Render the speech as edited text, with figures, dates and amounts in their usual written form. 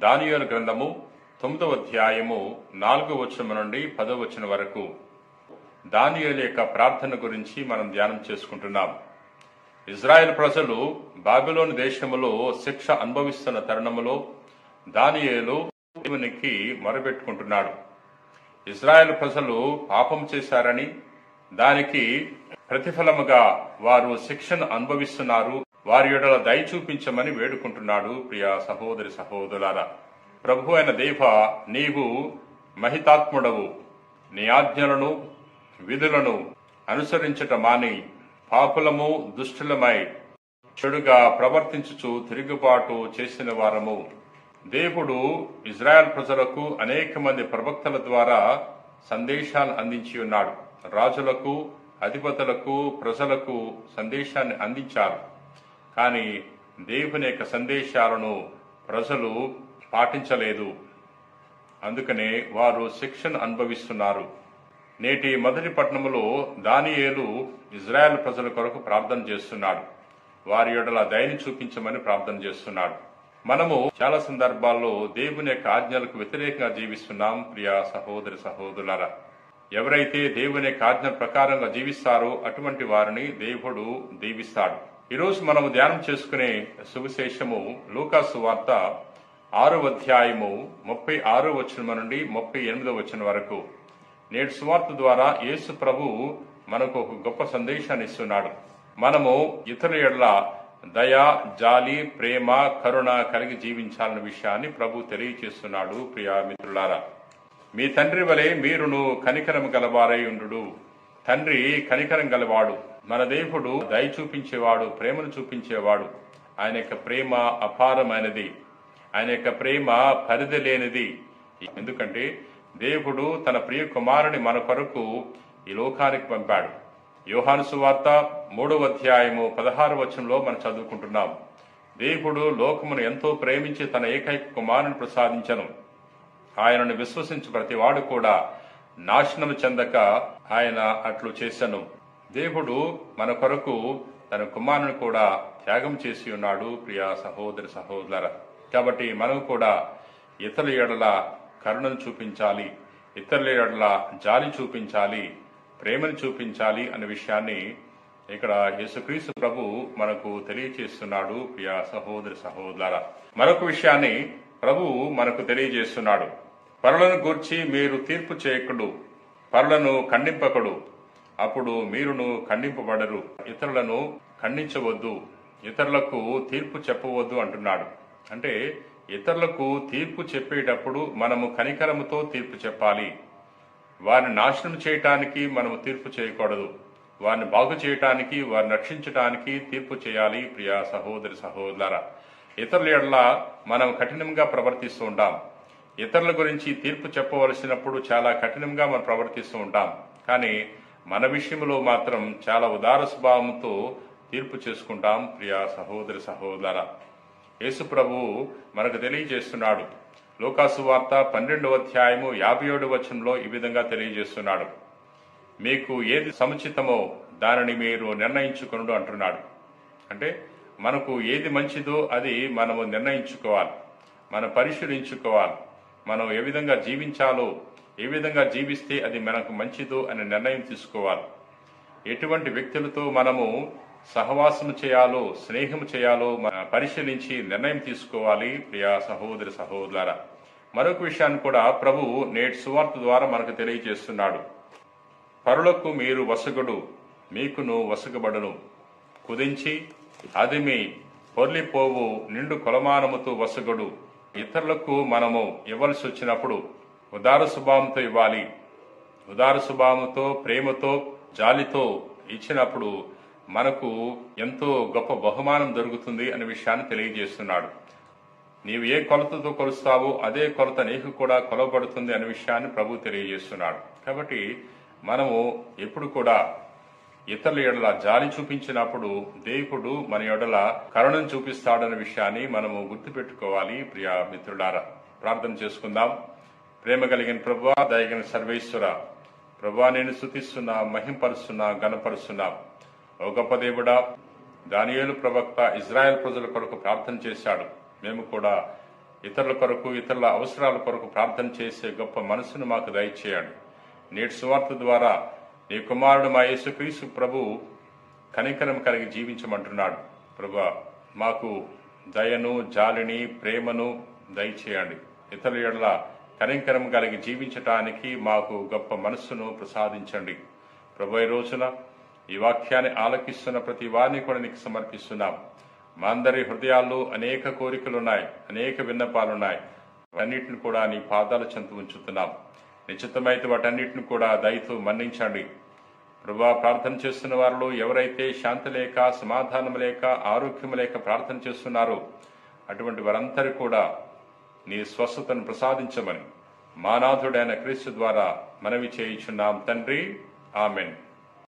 దానియేలు గ్రంథము 9వ అధ్యాయము 4వ వచనం నుండి 10వ వచనం వరకు దానియేలు యొక్క ప్రార్థన గురించి మనం ధ్యానం చేసుకుంటున్నాం. ఇజ్రాయెల్ ప్రజలు బాబిలోను దేశములో శిక్ష అనుభవిస్తున్న తరుణములో దానియేలు దేవునికి మొరపెట్టుకుంటున్నాడు. ఇజ్రాయెల్ ప్రజలు పాపం చేశారని దానికి ప్రతిఫలముగా వారు శిక్షను అనుభవిస్తున్నారు, వారి యెడల దయ చూపించమని వేడుకుంటున్నాడు. ప్రియ సహోదరి సహోదరులారా, ప్రభు అయిన దేవ, నీవు మహితాత్ముడవు. నీ ఆజ్ఞలను విధులను అనుసరించట మాని పాపులము దుష్టులమై చెడుగా ప్రవర్తించుచు తిరుగుబాటు చేసిన వారము. దేవుడు ఇజ్రాయెల్ ప్రజలకు అనేక మంది ప్రవక్తల ద్వారా సందేశాలు అందించి ఉన్నాడు. రాజులకు, అధిపతులకు, ప్రజలకు సందేశాన్ని అందించారు. కానీ దేవుని యొక్క సందేశాలను ప్రజలు పాటించలేదు. అందుకనే వారు శిక్షను అనుభవిస్తున్నారు. నేటి మొదటి పట్టణములో దానియేలు ఇజ్రాయెల్ ప్రజల కొరకు ప్రార్థన చేస్తున్నాడు. వారి యెడల దయని చూపించమని ప్రార్థన చేస్తున్నాడు. మనము చాలా సందర్భాల్లో దేవుని యొక్క ఆజ్ఞలకు వ్యతిరేకంగా జీవిస్తున్నాం. ప్రియ సహోదరి సహోదరులారా, ఎవరైతే దేవుని యొక్క ఆజ్ఞ ప్రకారంగా జీవిస్తారో అటువంటి వారిని దేవుడు దీవిస్తాడు. ఈరోజు మనము ధ్యానం చేసుకునే సువిశేషము లూకాసు వార్త 6వ అధ్యాయము 36వ వచనం నుండి 38వ వచనం వరకు. నేటి సువార్త ద్వారా యేసు ప్రభు మనకు ఒక గొప్ప సందేశాన్ని ఇస్తున్నాడు. మనము ఇతరుల యెడల దయ, జాలి, ప్రేమ, కరుణ కలిగి జీవించాలన్న విషయాన్ని ప్రభు తెలియచేస్తున్నాడు. ప్రియా మిత్రులారా, మీ తండ్రి వలె మీరును కనికరం గలవారై ఉండు. తండ్రి కనికరం గలవాడు. మన దేవుడు దయ చూపించేవాడు, ప్రేమను చూపించేవాడు. ఆయన యొక్క ప్రేమ అపారమైనది. ఆయన యొక్క ప్రేమ పరిధి లేనిది. ఎందుకంటే దేవుడు తన ప్రియ కుమారుని మన కొరకు ఈ లోకానికి పంపాడు. యోహాను సువార్త 3వ అధ్యాయము 16వ వచనంలో మనం చదువుకుంటున్నాం. దేవుడు లోకమును ఎంతో ప్రేమించి తన ఏకైక కుమారుని ప్రసాదించను. ఆయనను విశ్వసించు ప్రతివాడు కూడా నాశనము చెందక ఆయన అట్లు చేసెను. దేవుడు మన కొరకు తన కుమారుని కూడా త్యాగం చేసి ఉన్నాడు. ప్రియ సహోదరి సహోదరులారా, కాబట్టి మనం కూడా ఇతరుల యెడల కరుణను చూపించాలి, ఇతరుల యెడల జాలి చూపించాలి, ప్రేమను చూపించాలి అనే విషయాన్ని ఇక్కడ యేసుక్రీస్తు ప్రభు మనకు తెలియజేస్తున్నాడు. ప్రియ సహోదరి సహోదరులారా, మరొక విషయాన్ని ప్రభు మనకు తెలియజేస్తున్నాడు. పరులను గూర్చి మీరు తీర్పు చేయకుడు, పరులను ఖండింపకుడు, అప్పుడు మీరును ఖండింపబడరు. ఇతరులను ఖండించవద్దు, ఇతరులకు తీర్పు చెప్పవద్దు అంటున్నాడు. అంటే ఇతరులకు తీర్పు చెప్పేటప్పుడు మనము కనికరముతో తీర్పు చెప్పాలి. వారిని నాశనం చేయటానికి మనము తీర్పు చేయకూడదు. వారిని బాగు చేయటానికి, వారిని రక్షించటానికి తీర్పు చేయాలి. ప్రియ సహోదరి సహోదరులారా, ఇతరుల యెడల మనం కఠినంగా ప్రవర్తిస్తూ ఉంటాం. ఇతరుల గురించి తీర్పు చెప్పవలసినప్పుడు చాలా కఠినంగా మనం ప్రవర్తిస్తూ ఉంటాం. కానీ మన విషయంలో మాత్రం చాలా ఉదార స్వభావంతో తీర్పు చేసుకుంటాం. ప్రియ సహోదరి సహోదరులారా, యేసు ప్రభువు మనకు తెలియజేస్తున్నాడు. లూకాసు వార్త 12వ అధ్యాయము 57వ వచనంలో ఈ విధంగా తెలియజేస్తున్నాడు. మీకు ఏది సముచితమో దానిని మీరు నిర్ణయించుకొనుడు అంటున్నాడు. అంటే మనకు ఏది మంచిదో అది మనము నిర్ణయించుకోవాలి, మనం పరిశీలించుకోవాలి. మనం ఏ విధంగా జీవించాలో, ఏ విధంగా జీవిస్తే అది మనకు మంచిదో అనే నిర్ణయం తీసుకోవాలి. ఎటువంటి వ్యక్తులతో మనము సహవాసం చేయాలో, స్నేహం చేయాలో పరిశీలించి నిర్ణయం తీసుకోవాలి. ప్రియ సహోదరి సహోదరులారా, మరొక విషయాన్ని కూడా ప్రభు నేటి సువార్త ద్వారా మనకు తెలియజేస్తున్నాడు. పరులకు మీరు వసగుడు, మీకును వసగబడును. కుదించి అది మీ పొర్లిపోవు నిండు కొలమానముతో వసగుడు. ఇతరులకు మనము ఇవ్వాల్సి వచ్చినప్పుడు ఉదార స్వభావంతో ఇవ్వాలి. ఉదార స్వభావంతో, ప్రేమతో, జాలితో ఇచ్చినప్పుడు మనకు ఎంతో గొప్ప బహుమానం దొరుకుతుంది అనే విషయాన్ని తెలియజేస్తున్నాడు. నీవు ఏ కొలతతో కొలుస్తావో అదే కొలత నీకు కూడా కొలవబడుతుంది అనే విషయాన్ని ప్రభు తెలియజేస్తున్నాడు. కాబట్టి మనము ఎప్పుడు కూడా ఇతరుల యెడల జాలి చూపించినప్పుడు దేవుడు మన యెడల కరుణను చూపిస్తాడనే విషయాన్ని మనము గుర్తుపెట్టుకోవాలి. ప్రియ మిత్రులారా, ప్రార్థన చేసుకుందాం. ప్రేమ కలిగిన ప్రభువా, దయగలిగిన సర్వేశ్వర ప్రభువా, నేను స్తుతిస్తున్నా, మహింపరుస్తున్నా, గణపరుస్తున్నా. ఓ గొప్ప దేవుడా, దానియేలు ప్రవక్త ఇజ్రాయెల్ ప్రజల కొరకు ప్రార్థన చేశాడు. మేము కూడా ఇతరుల కొరకు, ఇతరుల అవసరాల కొరకు ప్రార్థన చేసే గొప్ప మనసును మాకు దయచేయండి. నేటి సువార్త ద్వారా నీ కుమారుడు మా యేసుక్రీస్తు ప్రభు కనికరం కలిగి జీవించమంటున్నాడు. ప్రభువా, మాకు దయను, జాలిని, ప్రేమను దయచేయండి. ఇతరుల యెడల కనికరం కలిగి జీవించటానికి మాకు గొప్ప మనస్సును ప్రసాదించండి. ప్రభు, ఈ రోజున ఈ వాక్యాన్ని ఆలకిస్తున్న ప్రతి వారిని కూడా నీకు సమర్పిస్తున్నాం. మా అందరి హృదయాల్లో అనేక కోరికలున్నాయి, అనేక విన్నపాలున్నాయి. అన్నిటిని కూడా నీ పాదాల చెంత ఉంచుతున్నాం. నిశ్చితమైతే వాటన్నిటిని కూడా దయతో మన్నించండి. ప్రభువా, ప్రార్థన చేస్తున్న వారిలో ఎవరైతే శాంతి లేక, సమాధానం లేక, ఆరోగ్యం లేక ప్రార్థన చేస్తున్నారో అటువంటి వారందరూ కూడా నీ స్వస్థతను ప్రసాదించమని మా నాథుడైన క్రీస్తు ద్వారా మనవి చేయుచున్నాం తండ్రి. ఆమెన్.